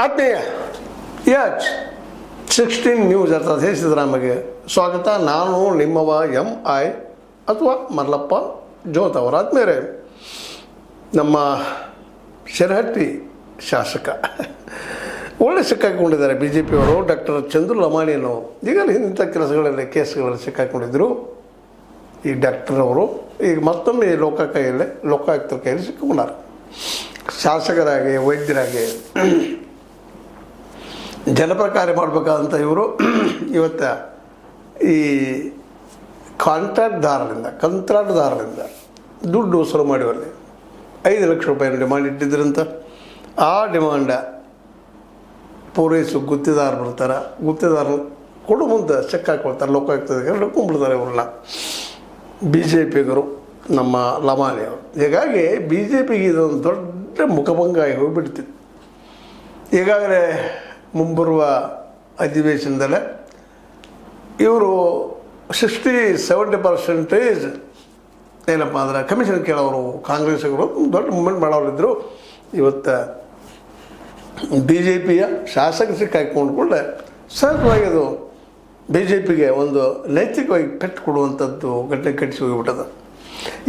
ಆತ್ಮೀಯ H 16 news ಅರ್ಥಾತ್ ಹೇ ಸಿದ್ದರಾಮಗೆ ಸ್ವಾಗತ. ನಾನು ನಿಮ್ಮವ MI ಅಥವಾ ಮಲ್ಲಪ್ಪ ಜೋತ್ ಅವರ ಆತ್ಮೀಯರೇ. ನಮ್ಮ ಶಿರಹಟ್ಟಿ ಶಾಸಕ ಒಳ್ಳೆ ಸಿಕ್ಕಾಕೊಂಡಿದ್ದಾರೆ ಬಿ ಜೆ ಪಿಯವರು. ಡಾಕ್ಟರ್ ಚಂದ್ರು ಲಮಾಣಿಯವರು ಈಗಲೇ ಇಂಥ ಕೆಲಸಗಳಲ್ಲಿ ಕೇಸ್ಗಳಲ್ಲಿ ಸಿಕ್ಕಾಕೊಂಡಿದ್ದರು. ಈ ಡಾಕ್ಟರ್ ಅವರು ಈಗ ಮತ್ತೊಮ್ಮೆ ಲೋಕಾಯುಕ್ತರ ಕೈಯಲ್ಲಿ ಸಿಕ್ಕಿಕೊಂಡಾರೆ. ಶಾಸಕರಾಗಿ ವೈದ್ಯರಾಗಿ ಜನಪರ ಕಾರ್ಯ ಮಾಡಬೇಕಾದಂಥ ಇವರು ಇವತ್ತು ಈ ಕಂತ್ರಾಟದಾರರಿಂದ ದುಡ್ಡು ವಸೂಲು ಮಾಡಿವಲ್ಲಿ 5 ಲಕ್ಷ ರೂಪಾಯಿ ಡಿಮಾಂಡ್ ಇಟ್ಟಿದ್ರಂತ. ಆ ಡಿಮಾಂಡ ಪೂರೈಸು ಗುತ್ತಿದಾರ ಬರ್ತಾರೆ. ಗುತ್ತಿದಾರರು ಕೊಡು ಮುಂದೆ ಚೆಕ್ ಹಾಕ್ಕೊಳ್ತಾರೆ. ಲೋಕಾಯುಕ್ತರಿಗೆ ಹಿಡ್ಕೊಂಡ್ಬಿಡ್ತಾರೆ ಇವ್ರನ್ನ ಬಿ ಜೆ ಪಿಗರು, ನಮ್ಮ ಲಮಾಣಿಯವರು. ಹೀಗಾಗಿ ಬಿ ಜೆ ಪಿಗೆ ಇದೊಂದು ದೊಡ್ಡ ಮುಖಭಂಗ ಆಗಿ ಹೋಗಿಬಿಡ್ತಿತ್ತು. ಈಗಾಗಲೇ ಮುಂಬರುವ ಅಧಿವೇಶನದಲ್ಲೇ ಇವರು 60-70% ಏನಪ್ಪ ಅಂದ್ರೆ ಕಮಿಷನ್ ಕೇಳೋರು ಕಾಂಗ್ರೆಸ್ಸಿಗರು ದೊಡ್ಡ ಮೂಮೆಂಟ್ ಮಾಡೋರಿದ್ದರು. ಇವತ್ತು ಬಿ ಜೆ ಪಿಯ ಶಾಸಕ ಸಿಕ್ಕಾಕೊಂಡ್ಕೊಂಡೆ ಸಹಜವಾಗಿ ಅದು ಬಿ ಜೆ ಪಿಗೆ ಒಂದು ನೈತಿಕವಾಗಿ ಪೆಟ್ಟು ಕೊಡುವಂಥದ್ದು ಘಟನೆ ಕಟ್ಟಿಸಿ ಹೋಗಿಬಿಟ್ಟದ.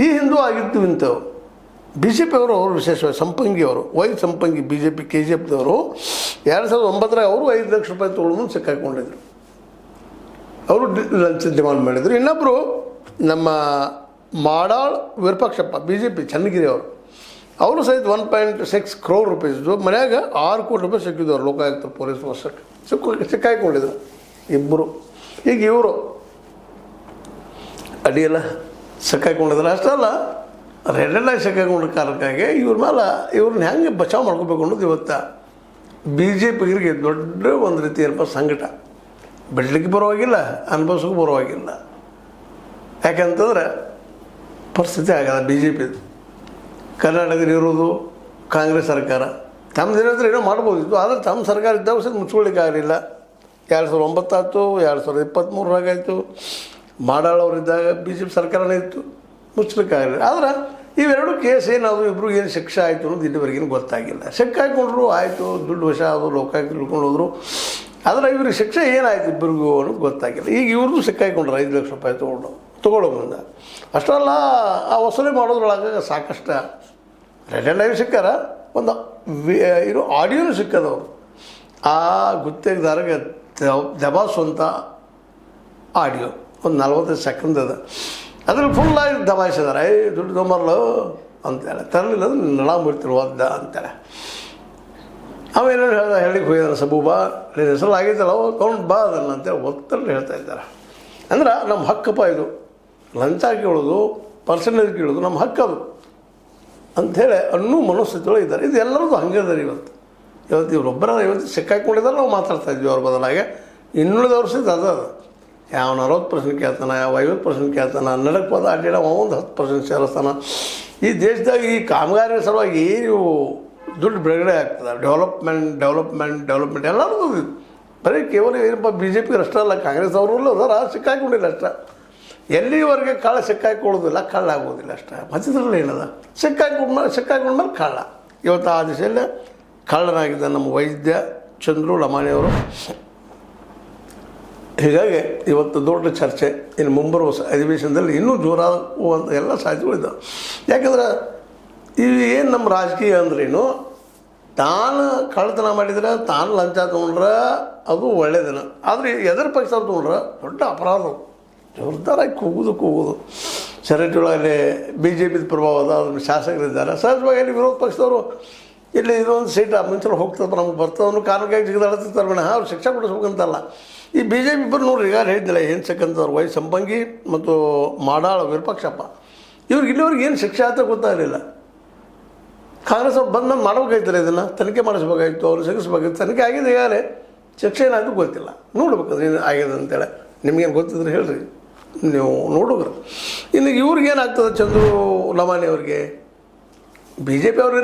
ಈ ಹಿಂದೂ ಆಗಿದ್ದು ಇಂಥವು ಬಿ ಜೆ ಪಿಯವರು. ಅವರು ವಿಶೇಷವಾಗಿ ಸಂಪಂಗಿಯವರು, ಸಂಪಂಗಿ ಬಿ ಜೆ ಪಿ KGFದವರು 2009 ಅವರು 5 ಲಕ್ಷ ರೂಪಾಯಿ ತೊಗೊಳ್ಳೋದು ಸಿಕ್ಕಾಕೊಂಡಿದ್ರು. ಅವರು ಲಂಚ ಡಿಮಾಂಡ್ ಮಾಡಿದರು. ಇನ್ನೊಬ್ಬರು ನಮ್ಮ Madal Virupakshappa B J P Channagiri ಅವರು ಸಹಿತ 1.6 crore ರೂಪಾಯಿದ್ದು ಮನ್ಯಾಗ 6 ಕೋಟಿ ರೂಪಾಯಿ ಸಿಕ್ಕಿದ್ದವರು ಲೋಕಾಯುಕ್ತ ಪೊಲೀಸ್ ವರ್ಷಕ್ಕೆ ಸಿಕ್ಕಾಕೊಂಡಿದ್ರು ಇಬ್ಬರು. ಈಗ ಇವರು ಅಡಿಯೆಲ್ಲ ಸಿಕ್ಕಾಕೊಂಡಿದ್ರು. ಅಷ್ಟಲ್ಲ, ರೆಡ್ಡಾಗಿ ಸಿಕ್ಕಾಕೊಂಡ ಕಾರಣಕ್ಕಾಗಿ ಇವ್ರನ್ನ ಹೆಂಗೆ ಬಚಾವ್ ಮಾಡ್ಕೋಬೇಕು ಅನ್ನೋದು ಇವತ್ತು ಬಿ ಜೆ ಪಿಗರಿಗೆ ದೊಡ್ಡ ಒಂದು ರೀತಿ ಏನಪ್ಪ ಸಂಕಟ. ಬಿಡ್ಲಿಕ್ಕೆ ಬರುವಾಗಿಲ್ಲ, ಅನುಭವಿಸೋಕೆ ಬರುವಾಗಿಲ್ಲ. ಯಾಕಂತಂದ್ರೆ ಪರಿಸ್ಥಿತಿ ಆಗದ ಬಿ ಜೆ ಪಿದು. ಕರ್ನಾಟಕದಲ್ಲಿರೋದು ಕಾಂಗ್ರೆಸ್ ಸರ್ಕಾರ ತಮ್ಮದೇನಾದ್ರೆ ಏನೋ ಮಾಡ್ಬೋದಿತ್ತು. ಆದರೆ ತಮ್ಮ ಸರ್ಕಾರ ಇದ್ದಾಗ ಸಹ ಮುಚ್ಕೊಳ್ಳಿಕ್ಕೆ ಆಗಲಿಲ್ಲ. 2009 ಆಯಿತು, 2023 ಆಯಿತು. ಮಾಡಾಳವರಿದ್ದಾಗ ಬಿ ಜೆ ಪಿ ಸರ್ಕಾರನೇ ಇತ್ತು, ಮುಚ್ಚಲಿಕ್ಕಾಗಲಿಲ್ಲ. ಆದ್ರೆ ಇವೆರಡು ಕೇಸ್ ಏನಾದರೂ ಇಬ್ಬರು ಏನು ಶಿಕ್ಷೆ ಆಯಿತು ಅನ್ನೋದು ಇಲ್ಲಿವರೆಗೇನು ಗೊತ್ತಾಗಿಲ್ಲ. ಸಿಕ್ಕಾಕೊಂಡ್ರು ಆಯಿತು, ದುಡ್ಡು ವಶ ಅದು ಲೋಕಾಯುಕ್ತ ಹಿಡ್ಕೊಂಡು ಹೋದರು. ಆದರೆ ಇವ್ರಿಗೆ ಶಿಕ್ಷೆ ಏನಾಯಿತು ಇಬ್ಬರಿಗೂ ಅನ್ನೋದು ಗೊತ್ತಾಗಿಲ್ಲ. ಈಗ ಇವ್ರದ್ದು ಸಿಕ್ಕಾಕೊಂಡ್ರು 5 ಲಕ್ಷ ರೂಪಾಯಿ ತೊಗೊಳ್ಳೋ ಮುಂದೆ. ಅಷ್ಟಲ್ಲ, ಆ ವಸೂಲಿ ಮಾಡೋದ್ರೊಳಗೆ ಸಾಕಷ್ಟು ರೆಡ್ ಲೈವ್ ಸಿಕ್ಕಾರ. ಒಂದು ಇರೋ ಆಡಿಯೋನು ಸಿಕ್ಕದವರು. ಆ ಗುತ್ತಿಗೆದಾರಗೆ ದಬಾಯಿಸುವಂಥ ಆಡಿಯೋ ಒಂದು 45 ಸೆಕೆಂಡ್ ಅದ. ಅದ್ರಲ್ಲಿ ಫುಲ್ಲಾಗಿ ದಬಾಯಿಸಿದಾರೆ. ದುಡ್ಡು ತೊಂಬರ್ಲು ಅಂತೇಳಿ, ತರಲಿಲ್ಲ ಅಂದ್ರೆ ನಳ ಮುರ್ತಿರು ಒದ್ದ ಅಂತೇಳಿ. ಅವೇನೇನು ಹೇಳಿಕ್ಕೆ ಹೋಗಿದಾರೆ, ಸಬೂಬ ನಿನ್ನ ಹೆಸರು ಆಗಿದ್ದಲ್ಲ ತೊಗೊಂಡು ಬಾ ಅದನ್ನು ಅಂತೇಳಿ ಒತ್ತಲ್ಲಿ ಹೇಳ್ತಾ ಇದ್ದಾರೆ. ಅಂದ್ರೆ ನಮ್ಮ ಹಕ್ಕಪ್ಪ ಇದು. ಲಂಚ ಕೇಳೋದು, ಪರ್ಸೆಂಟೇಜ್ ಕೇಳೋದು ನಮ್ಮ ಹಕ್ಕದು ಅಂಥೇಳಿ ಅನ್ನೂ ಮನಸ್ಥಿತಿಯೊಳಗೆ ಇದ್ದಾರೆ. ಇದು ಎಲ್ಲರದ್ದು ಹಂಗೆ ಇದ್ದಾರೆ. ಇವತ್ತು ಇವರೊಬ್ಬರ ಇವತ್ತು ಸಿಕ್ಕಾಕೊಂಡಿದ್ದಾರೆ. ನಾವು ಮಾತಾಡ್ತಾ ಇದ್ವಿ ಅವ್ರ ಬದಲಾಗಿ. ಇನ್ನುಳಿದವ್ರು ಸಹಿತ ಅದು ಯಾವನು 60% ಕೇಳ್ತಾನೆ, ಯಾವ 50% ಕೇಳ್ತಾನೆ, ನಡಕ್ಕೆ ಹೋದ ಅಡ್ಡಿಲ್ಲ ಒಂದು 10% ಸೇರಿಸ್ತಾನೆ. ಈ ದೇಶದಾಗ ಈ ಕಾಮಗಾರಿ ಸಲುವಾಗಿ ನೀವು ದುಡ್ಡು ಬಿಡುಗಡೆ ಆಗ್ತದೆ. ಡೆವಲಪ್ಮೆಂಟ್ ಎಲ್ಲರದ್ದು ಬರೀ ಕೇವಲ ಏನಪ್ಪ ಬಿ ಜೆ ಪಿಗೆ ಅಷ್ಟೇ ಅಲ್ಲ, ಕಾಂಗ್ರೆಸ್ ಅವರು ಅದರ ಸಿಕ್ಕಾಕೊಂಡಿಲ್ಲ ಅಷ್ಟೇ. ಎಲ್ಲಿವರೆಗೆ ಕಳ್ಳ ಸಿಕ್ಕಾಕೊಳ್ಳೋದಿಲ್ಲ, ಕಳ್ಳ ಆಗೋದಿಲ್ಲ ಅಷ್ಟೇ. ಮಧ್ಯದಲ್ಲಿ ಏನದ ಸಿಕ್ಕಾಕೊಂಡ್ಮೇಲೆ ಕಳ್ಳ. ಇವತ್ತು ಆ ದಿಶೆಯಲ್ಲೇ ಕಳ್ಳನಾಗಿದ್ದ ನಮ್ಮ ವೈದ್ಯ ಚಂದ್ರು ಲಮಾಣಿಯವರು. ಹೀಗಾಗಿ ಇವತ್ತು ದೊಡ್ಡ ಚರ್ಚೆ. ಇನ್ನು ಮುಂಬರುವ ಅಧಿವೇಶನದಲ್ಲಿ ಇನ್ನೂ ಜೋರಾಗುವಂಥ ಎಲ್ಲ ಸಾಧ್ಯತೆಗಳಿದ್ದಾವೆ. ಯಾಕಂದ್ರೆ ಇವು ಏನು ನಮ್ಮ ರಾಜಕೀಯ ಅಂದ್ರೇನು, ತಾನು ಕಳ್ಳತನ ಮಾಡಿದ್ರೆ, ತಾನು ಲಂಚ ತೊಗೊಂಡ್ರೆ ಅದು ಒಳ್ಳೆಯದೇನು. ಆದರೆ ಎದುರು ಪಕ್ಷದವ್ರು ತೊಗೊಂಡ್ರೆ ದೊಡ್ಡ ಅಪರಾಧ. ಜೋರ್ದಾರಾಗಿ ಕೂಗೋದು. ಸೆರೆಟಿ ಒಳಗಡೆ ಬಿ ಜೆ ಪಿದ ಪ್ರಭಾವದ ಅದನ್ನು ಶಾಸಕರಿದ್ದಾರೆ. ಸಹಜವಾಗಿ ಅಲ್ಲಿ ವಿರೋಧ ಪಕ್ಷದವರು ಇಲ್ಲಿ ಇದೊಂದು ಸೀಟ್ ಮುಂಚೆ ಹೋಗ್ತದೆ, ನಮ್ಗೆ ಬರ್ತದನ್ನು ಕಾರಣಕ್ಕಾಗಿ ಜಿಗಿದಾಡ್ತಿರ್ತಾರೆ ವಿನಃ ಅವ್ರು ಶಿಕ್ಷೆ ಕೊಡಿಸ್ಬೇಕಂತಲ್ಲ. ಈ ಬಿ ಜೆ ಪಿ ಇಬ್ಬರು ನೋಡ್ರಿ, ಈಗ ಹೇಳಿದ್ದಿಲ್ಲ ಏನು ಸಿಕ್ಕಂತವ್ರು ಸಂಪಂಗಿ ಮತ್ತು ಮಾಡಾಳ ವಿರೂಪಾಕ್ಷಪ್ಪ. ಇವ್ರಿಗೆ ಇಲ್ಲಿವ್ರಿಗೆ ಏನು ಶಿಕ್ಷೆ ಆತ ಗೊತ್ತಾಗಲಿಲ್ಲ. ಕಾಂಗ್ರೆಸ್ ಅವ್ರು ಬಂದು ಮಾಡ್ಬೇಕಾಯ್ತಾರೆ, ಇದನ್ನು ತನಿಖೆ ಮಾಡಿಸ್ಬೇಕಾಗಿತ್ತು, ಅವ್ರು ಸಿಗಿಸ್ಬೇಕಾಗಿತ್ತು. ತನಿಖೆ ಆಗಿದೆ, ಈಗಾಗಲೇ ಶಿಕ್ಷೆ ಏನಾದರೂ ಗೊತ್ತಿಲ್ಲ. ನೋಡ್ಬೇಕಾದ್ರೆ ಏನು ಆಗಿದೆ ಅಂತೇಳಿ ನಿಮಗೇನು ಗೊತ್ತಿದ್ರೆ ಹೇಳ್ರಿ, ನೀವು ನೋಡಿದ್ರು. ಇನ್ನು ಇವ್ರಿಗೇನಾಗ್ತದೆ ಚಂದ್ರು ಲಮಾಣಿ ಅವ್ರಿಗೆ, ಬಿ ಜೆ ಪಿ ಅವ್ರು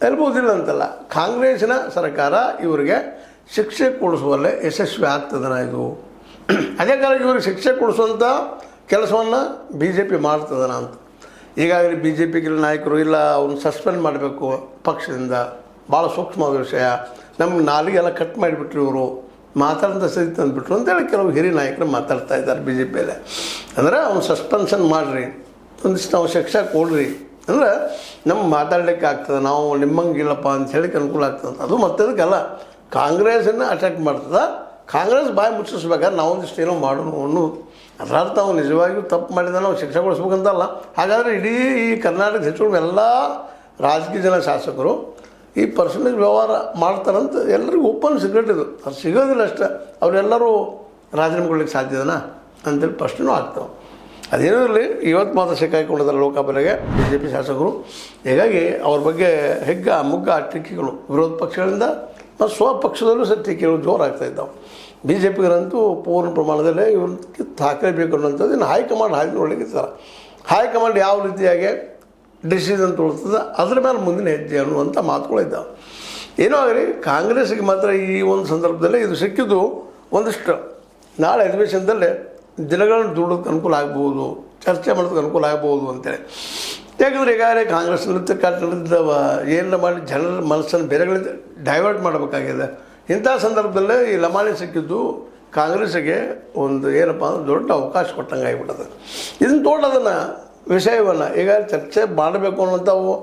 ಇರ್ಬೋದಿಲ್ಲ ಅಂತಲ್ಲ, ಕಾಂಗ್ರೆಸ್ಸಿನ ಸರ್ಕಾರ ಇವರಿಗೆ ಶಿಕ್ಷೆ ಕೊಡಿಸುವಲ್ಲೇ ಯಶಸ್ವಿ ಆಗ್ತದನ ಇದು. ಅದೇ ಕಾರಣ ಇವ್ರಿಗೆ ಶಿಕ್ಷೆ ಕೊಡಿಸುವಂಥ ಕೆಲಸವನ್ನು ಬಿ ಜೆ ಪಿ ಮಾಡ್ತದನ ಅಂತ. ಈಗಾಗಲೇ ಬಿ ಜೆ ಪಿಗೆ ನಾಯಕರು ಇಲ್ಲ, ಅವ್ರನ್ನ ಸಸ್ಪೆಂಡ್ ಮಾಡಬೇಕು ಪಕ್ಷದಿಂದ ಭಾಳ ಸೂಕ್ಷ್ಮವಾದ ವಿಷಯ, ನಮ್ಮ ನಾಲಿಗೆಲ್ಲ ಕಟ್ ಮಾಡಿಬಿಟ್ರು ಇವರು, ಮಾತಾಡಿದ ಸರಿ ತಂದುಬಿಟ್ರು ಅಂತೇಳಿ ಕೆಲವು ಹಿರಿಯ ನಾಯಕರು ಮಾತಾಡ್ತಾ ಇದ್ದಾರೆ ಬಿ ಜೆ ಪಿಯಲ್ಲಿ. ಅಂದರೆ ಅವ್ನು ಸಸ್ಪೆನ್ಷನ್ ಮಾಡಿರಿ, ಒಂದಿಷ್ಟು ನಾವು ಶಿಕ್ಷೆ ಕೊಡ್ರಿ, ಅಂದ್ರೆ ನಮ್ಗೆ ಮಾತಾಡಲಿಕ್ಕೆ ಆಗ್ತದೆ, ನಾವು ನಿಮ್ಮಂಗಿಲ್ಲಪ್ಪ ಅಂತ ಹೇಳಿಕ್ಕೆ ಅನುಕೂಲ ಆಗ್ತದೆ. ಅದು ಮತ್ತದಕ್ಕಲ್ಲ, ಕಾಂಗ್ರೆಸ್ಸನ್ನು ಅಟ್ಯಾಕ್ ಮಾಡ್ತದೆ, ಕಾಂಗ್ರೆಸ್ ಬಾಯಿ ಮುಚ್ಚಿಸ್ಬೇಕಾದ್ರೆ ನಾವೊಂದಿಷ್ಟು ಏನೋ ಮಾಡೋಣ ಅನ್ನೋದು. ಅದರ ಅರ್ಥ ಅವ್ನು ನಿಜವಾಗಿಯೂ ತಪ್ಪು ಮಾಡಿದ ನಾವು ಶಿಕ್ಷೆ ಕೊಡಿಸ್ಬೇಕಂತಲ್ಲ. ಹಾಗಾದರೆ ಇಡೀ ಈ ಕರ್ನಾಟಕದ ಹೆಚ್ಚು ಎಲ್ಲ ರಾಜಕೀಯ ಜನ ಶಾಸಕರು ಈ ಪರ್ಸನಲ್ ವ್ಯವಹಾರ ಮಾಡ್ತಾರಂತ ಎಲ್ಲರಿಗೂ ಓಪನ್ ಸೀಕ್ರೆಟ್ ಇದು. ಅದು ಸಿಗೋದಿಲ್ಲ ಅಷ್ಟೇ. ಅವರೆಲ್ಲರೂ ರಾಜೀನಾಮೆ ಕೊಡ್ಲಿಕ್ಕೆ ಸಾಧ್ಯದನಾ ಅಂತೇಳಿ ಪ್ರಶ್ನೆನೂ ಆಗ್ತಾವೆ. ಅದೇನೂ ಇರಲಿ, ಇವತ್ತು ಮಾತ್ರ ಸಿಕ್ಕಾಕೊಂಡಿದ್ದಾರೆ ಲೋಕಾಪುರಿಗೆ ಬಿ ಜೆ ಪಿ ಶಾಸಕರು. ಹೀಗಾಗಿ ಅವ್ರ ಬಗ್ಗೆ ಹೆಗ್ಗ ಮುಗ್ಗ ಟೀಕೆಗಳು ವಿರೋಧ ಪಕ್ಷಗಳಿಂದ ಮತ್ತು ಸ್ವಪಕ್ಷದಲ್ಲೂ ಸಹ ಟೀಕೆಗಳು ಜೋರಾಗ್ತಾ ಇದ್ದಾವೆ. ಬಿ ಜೆ ಪಿಗರಂತೂ ಪೂರ್ಣ ಪ್ರಮಾಣದಲ್ಲೇ ಇವ್ರಿಗೆ ಹಾಕಲೇಬೇಕು ಅನ್ನೋಂಥದ್ದು ಇನ್ನು ಹೈಕಮಾಂಡ್ ಹಾಕಿ ನೋಡ್ಲಿಕ್ಕಿರ್ತಾರೆ. ಹೈಕಮಾಂಡ್ ಯಾವ ರೀತಿಯಾಗಿ ಡಿಸಿಷನ್ ತೊಗೊಳ್ತದೆ ಅದ್ರ ಮೇಲೆ ಮುಂದಿನ ಹೆಜ್ಜೆ ಅನ್ನುವಂಥ ಮಾತುಗಳಿದ್ದಾವೆ. ಏನೋ ಆಗಲಿ, ಕಾಂಗ್ರೆಸ್ಗೆ ಮಾತ್ರ ಈ ಒಂದು ಸಂದರ್ಭದಲ್ಲಿ ಇದು ಸಿಕ್ಕಿದ್ದು ಒಂದಿಷ್ಟು ನಾಳೆ ಅಧಿವೇಶನದಲ್ಲೇ ದಿನಗಳನ್ನು ದುಡೋದಕ್ಕೆ ಅನುಕೂಲ ಆಗ್ಬೋದು, ಚರ್ಚೆ ಮಾಡೋದಕ್ಕೆ ಅನುಕೂಲ ಆಗ್ಬೋದು ಅಂತೇಳಿ. ಯಾಕಂದರೆ ಈಗಾಗಲೇ ಕಾಂಗ್ರೆಸ್ ನೃತ್ಯ ಏನಾರ ಮಾಡಿ ಜನರ ಮನಸ್ಸನ್ನು ಬೇರೆಗಳಿಂದ ಡೈವರ್ಟ್ ಮಾಡಬೇಕಾಗಿದೆ. ಇಂಥ ಸಂದರ್ಭದಲ್ಲೇ ಈ ಲಮಾಣಿ ಸಿಕ್ಕಿದ್ದು ಕಾಂಗ್ರೆಸ್ಸಿಗೆ ಒಂದು ಏನಪ್ಪ ಅಂದ್ರೆ ದೊಡ್ಡ ಅವಕಾಶ ಕೊಟ್ಟಂಗೆ ಆಗಿಬಿಟ್ಟದೆ. ಇದನ್ನು ತೋಟದನ್ನು ವಿಷಯವನ್ನು ಈಗ ಚರ್ಚೆ ಮಾಡಬೇಕು ಅನ್ನೋಂಥವು,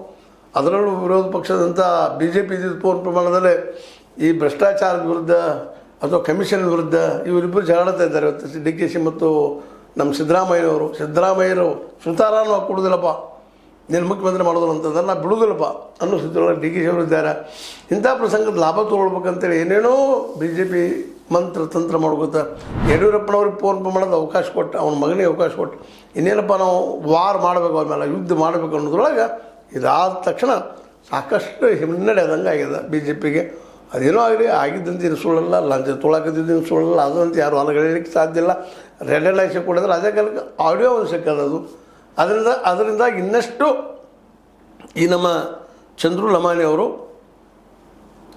ಅದರಲ್ಲೂ ವಿರೋಧ ಪಕ್ಷದಂಥ ಬಿ ಜೆ ಪಿ ಪೂರ್ಣ ಪ್ರಮಾಣದಲ್ಲೇ ಈ ಭ್ರಷ್ಟಾಚಾರದ ವಿರುದ್ಧ ಅಥವಾ ಕಮಿಷನ್ ವಿರುದ್ಧ ಇವರಿಬ್ಬರು ಜಗಳಾಡ್ತಾ ಇದ್ದಾರೆ. ಇವತ್ತು ಡಿ ಕೆ ಶಿ ಮತ್ತು ನಮ್ಮ ಸಿದ್ದರಾಮಯ್ಯರು ಸುತಾರಾನು ಕೊಡೋದಿಲ್ಲಪ್ಪ, ನೀನು ಮುಖ್ಯಮಂತ್ರಿ ಮಾಡೋದಿಲ್ಲ ಅಂತಂದ್ರೆ ನಾ ಬಿಡೋದಿಲ್ಲಪ್ಪ ಅನ್ನೋ ಸ್ಥಿತಿಯೊಳಗೆ ಡಿ ಕೆ ಶಿ ಅವರು ಇದ್ದಾರೆ. ಇಂಥ ಪ್ರಸಂಗದ ಲಾಭ ತೊಗೊಳ್ಬೇಕಂತೇಳಿ ಏನೇನೋ ಬಿ ಜೆ ಪಿ ತಂತ್ರ ಮಾಡ್ಕೋತ ಯಡಿಯೂರಪ್ಪನವ್ರಿಗೆ ಪೂರ್ಣ ಪ್ರಮಾಣದ ಅವಕಾಶ ಕೊಟ್ಟು, ಅವನ ಮಗನಿಗೆ ಅವಕಾಶ ಕೊಟ್ಟು ಇನ್ನೇನಪ್ಪ ನಾವು ವಾರ್ ಮಾಡಬೇಕು, ಅವ್ರ ಮೇಲೆ ಯುದ್ಧ ಮಾಡಬೇಕು ಅನ್ನೋದ್ರೊಳಗೆ ಇದಾದ ತಕ್ಷಣ ಸಾಕಷ್ಟು ಹಿನ್ನಡೆ ಆದಂಗೆ ಆಗಿದೆ ಬಿ ಜೆ ಪಿಗೆ. ಅದೇನೋ ಆಗಲಿ, ಆಗಿದ್ದಂತ ಏನು ಸುಳ್ಳಲ್ಲ, ಲಂಚ ತೊಳಕದಿದ್ದೇನು ಸುಳ್ಳಲ್ಲ, ಅದಂತ ಯಾರು ಹೊಲಗಳಿಲಿಕ್ಕೆ ಸಾಧ್ಯ ಇಲ್ಲ. ರೆಡ್ ಲೈಟ್ ಕೊಡಿದ್ರೆ ಅದೇ ಕಾಲಕ್ಕೆ ಆಡಿಯೋ ಒಂದು ಸಿಕ್ಕದು. ಅದರಿಂದ ಇನ್ನಷ್ಟು ಈ ನಮ್ಮ ಚಂದ್ರು ಲಮಾಣಿ ಅವರು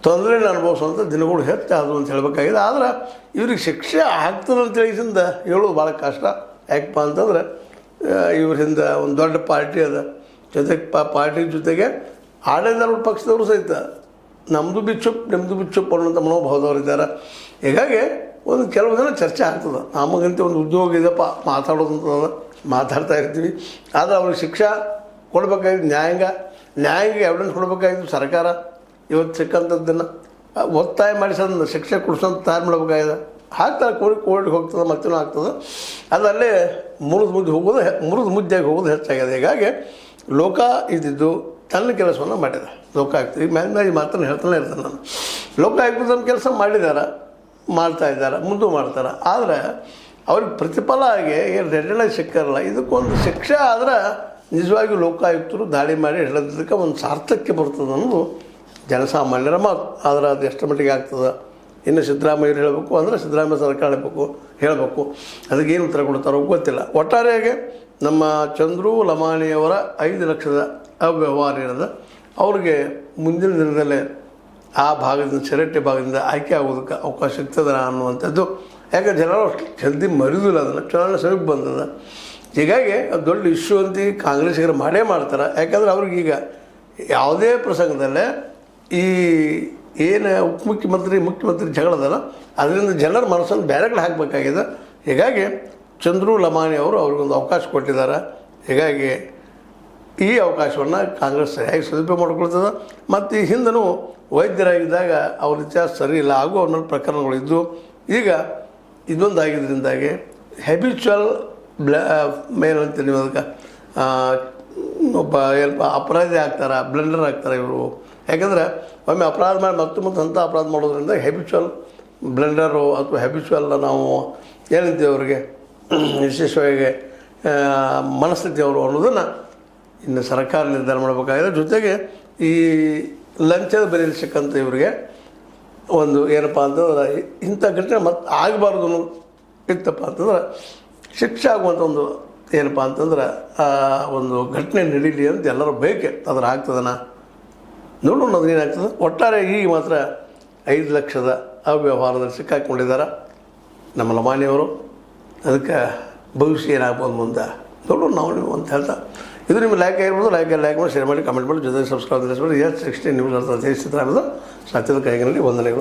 ತೊಂದರೆಯನ್ನು ಅನುಭವಿಸುವಂಥ ದಿನಗಳು ಹೆಚ್ಚಾದವು ಅಂತ ಹೇಳಬೇಕಾಗಿದೆ. ಆದರೆ ಇವ್ರಿಗೆ ಶಿಕ್ಷೆ ಆಗ್ತದೆ ಅಂತೇಳಿದಿಂದ ಹೇಳೋದು ಭಾಳ ಕಷ್ಟ. ಯಾಕಪ್ಪ ಅಂತಂದ್ರೆ ಇವರಿಂದ ಒಂದು ದೊಡ್ಡ ಪಾರ್ಟಿ ಅದ, ಜೊತೆಗೆ ಪಾರ್ಟಿ ಜೊತೆಗೆ ಆಡಳಿತ ಪಕ್ಷದವರು ಸಹಿತ ನಮ್ಮದು ನಿಮ್ಮದು ಬಿಚ್ಚುಪ್ ಅನ್ನೋಂಥ ಮನೋಭಾವದವರಿದ್ದಾರೆ. ಹೀಗಾಗಿ ಒಂದು ಕೆಲವು ಜನ ಚರ್ಚೆ ಆಗ್ತದೆ. ನಮಗಂತ ಒಂದು ಉದ್ಯೋಗ ಇದೆಪ್ಪ ಮಾತಾಡೋದಂತದ, ಮಾತಾಡ್ತಾ ಇರ್ತೀವಿ. ಆದರೆ ಅವ್ರಿಗೆ ಶಿಕ್ಷೆ ಕೊಡಬೇಕಾಗಿದ್ದು ನ್ಯಾಯಾಂಗ ಎವಿಡೆನ್ಸ್ ಕೊಡಬೇಕಾಗಿದ್ದು ಸರ್ಕಾರ. ಇವತ್ತು ಸಿಕ್ಕಂಥದ್ದನ್ನು ಒತ್ತಾಯ ಮಾಡಿಸೋದನ್ನು ಶಿಕ್ಷೆ ಕೊಡಿಸೋಂಥ ತಯಾರು ಮಾಡಬೇಕಾಗಿದೆ. ಹಾಕ್ತಾರೆ, ಕೋರ್ಟ್ಗೆ ಹೋಗ್ತದೆ, ಮತ್ತೇನೋ ಆಗ್ತದೆ. ಅದಲ್ಲೇ ಮುರಿದು ಮುದ್ದೆಯಾಗಿ ಹೋಗೋದು ಹೆಚ್ಚಾಗಿದೆ. ಹೀಗಾಗಿ ಲೋಕ ಇದ್ದಿದ್ದು ತನ್ನ ಕೆಲಸವನ್ನು ಮಾಡಿದೆ. ಲೋಕಾಯುಕ್ತ ಈಗ ಮ್ಯಾಲೆ ಮಾತನ್ನು ಹೇಳ್ತಾನೆ ಇರ್ತಾನೆ ನಾನು. ಲೋಕಾಯುಕ್ತ ತಮ್ಮ ಕೆಲಸ ಮಾಡ್ತಾಯಿದ್ದಾರೆ, ಮುಂದೆ ಮಾಡ್ತಾರೆ. ಆದರೆ ಅವ್ರಿಗೆ ಪ್ರತಿಫಲ ಆಗಿ ಏನು ರೆಡ್ಡಿ ಸಿಕ್ಕಾರಲ್ಲ, ಇದಕ್ಕೊಂದು ಶಿಕ್ಷೆ ಆದರೆ ನಿಜವಾಗಿಯೂ ಲೋಕಾಯುಕ್ತರು ದಾಳಿ ಮಾಡಿ ಹೇಳೋದಕ್ಕೆ ಒಂದು ಸಾರ್ಥಕ್ಯ ಬರ್ತದೆ ಅನ್ನೋದು ಜನಸಾಮಾನ್ಯರ ಮಾತು. ಆದರೆ ಅದು ಎಷ್ಟು ಮಟ್ಟಿಗೆ ಆಗ್ತದೆ, ಇನ್ನು ಸಿದ್ದರಾಮಯ್ಯರು ಹೇಳಬೇಕು ಅಂದರೆ ಸಿದ್ದರಾಮಯ್ಯ ಸರ್ಕಾರ ಹೇಳಬೇಕು. ಅದಕ್ಕೇನು ಉತ್ತರ ಕೊಡ್ತಾರೋ ಗೊತ್ತಿಲ್ಲ. ಒಟ್ಟಾರೆಯಾಗಿ ನಮ್ಮ ಚಂದ್ರು ಲಮಾಣಿಯವರ 5 ಲಕ್ಷದ ಅವ್ಯವಹಾರ ಇರೋದು ಅವ್ರಿಗೆ ಮುಂದಿನ ದಿನದಲ್ಲೇ ಆ ಭಾಗದಿಂದ ಶೆರಟ್ಟಿ ಭಾಗದಿಂದ ಆಯ್ಕೆ ಆಗೋದಕ್ಕೆ ಅವಕಾಶ ಸಿಗ್ತದ ಅನ್ನುವಂಥದ್ದು. ಯಾಕೆ ಜನರು ಅಷ್ಟು ಜಲ್ದಿ ಮರಿದಿಲ್ಲ, ಅದನ್ನು ಚುನಾವಣೆ ಸಮೀಪ ಬಂದದ. ಹೀಗಾಗಿ ಅದು ದೊಡ್ಡ ಇಶ್ಯೂ ಅಂತ ಕಾಂಗ್ರೆಸ್ಸಿಗರು ಮಾಡ್ತಾರೆ. ಯಾಕಂದರೆ ಅವ್ರಿಗೀಗ ಯಾವುದೇ ಪ್ರಸಂಗದಲ್ಲೇ ಈ ಏನು ಮುಖ್ಯಮಂತ್ರಿ ಜಗಳದಲ್ಲ, ಅದರಿಂದ ಜನರ ಮನಸ್ಸನ್ನು ಬೇರೆ ಕಡೆ ಹಾಕಬೇಕಾಗಿದೆ. ಹೀಗಾಗಿ ಚಂದ್ರು ಲಮಾಣಿ ಅವರು ಅವ್ರಿಗೊಂದು ಅವಕಾಶ ಕೊಟ್ಟಿದ್ದಾರೆ. ಹೀಗಾಗಿ ಈ ಅವಕಾಶವನ್ನು ಕಾಂಗ್ರೆಸ್ ಸರಿಯಾಗಿ ಸದುಪಯೋಗ ಮಾಡ್ಕೊಳ್ತದೆ. ಮತ್ತು ಈ ಹಿಂದೂ ವೈದ್ಯರಾಗಿದ್ದಾಗ ಅವ್ರ ಇತಿಹಾಸ ಸರಿ ಇಲ್ಲ, ಹಾಗೂ ಅವ್ರ ಮೇಲೆ ಪ್ರಕರಣಗಳಿದ್ದು ಈಗ ಇದೊಂದಾಗಿದ್ದರಿಂದಾಗಿ ಹ್ಯಾಬಿಚುವಲ್ ಏನಂತ ನೀವು ಅದಕ್ಕೆ ಒಬ್ಬ ಅಪರಾಧಿ ಆಗ್ತಾರೆ, ಬ್ಲೆಂಡರ್ ಆಗ್ತಾರೆ ಇವರು. ಯಾಕಂದರೆ ಒಮ್ಮೆ ಅಪರಾಧ ಮಾಡಿ ಮತ್ತೆ ಅಂಥ ಅಪರಾಧ ಮಾಡೋದ್ರಿಂದ ಹ್ಯಾಬಿಚುವಲ್ ಬ್ಲೆಂಡರು ಅಥವಾ ಹ್ಯಾಬಿಚುವಲ್ ನಾವು ಏನಂತೀವಿ ಅವ್ರಿಗೆ ವಿಶೇಷವಾಗಿ ಮನಸ್ಥಿತಿ ಅವರು ಅನ್ನೋದನ್ನು ಇನ್ನು ಸರ್ಕಾರ ನಿರ್ಧಾರ ಮಾಡಬೇಕಾಗಿದೆ. ಜೊತೆಗೆ ಈ ಲಂಚದ ಬೆಲೆಯಲ್ಲಿ ಸಿಕ್ಕಂಥ ಇವರಿಗೆ ಒಂದು ಏನಪ್ಪ ಅಂತಂದ್ರೆ ಇಂಥ ಘಟನೆ ಮತ್ತೆ ಆಗಬಾರ್ದು ಅನ್ನೋದು ಇತ್ತಪ್ಪ ಅಂತಂದ್ರೆ ಶಿಕ್ಷೆ ಆಗುವಂಥ ಒಂದು ಏನಪ್ಪ ಅಂತಂದ್ರೆ ಒಂದು ಘಟನೆ ನಡೀಲಿ ಅಂತ ಎಲ್ಲರೂ ಬೇಕೆ. ಅದ್ರ ಆಗ್ತದನ ನೋಡೋಣ ಅದು ಏನಾಗ್ತದೆ. ಒಟ್ಟಾರೆ ಈಗ ಮಾತ್ರ 5 ಲಕ್ಷದ ಅವ್ಯವಹಾರದಲ್ಲಿ ಸಿಕ್ಕಾಕೊಂಡಿದ್ದಾರೆ ನಮ್ಮ ಲಮಾಣಿಯವರು. ಅದಕ್ಕೆ ಭವಿಷ್ಯ ಏನಾಗ್ಬೋದು ಮುಂದೆ ನೋಡೋಣ ನಾವು ಅಂತ ಹೇಳ್ತಾ ಇದು ನಿಮಗೆ ಲೈಕ್ ಆಗಿರ್ಬೋದು, ಲೈಕ್ ಮಾಡಿ, ಶೇರ್ ಮಾಡಿ, ಕಮೆಂಟ್ ಮಾಡಿ, ಜೊತೆಗೆ ಸಬ್ಸ್ಕ್ರೈಬ್ ಮಾಡಿ. ಎಸ್ 16 ನ್ಯೂಸ್ ಅರ್ಥ ದೇಶ ಚಿತ್ರ ಸತ್ಯದ ಕೈಗಿನಲ್ಲಿ ವಂದನೆಗಳು.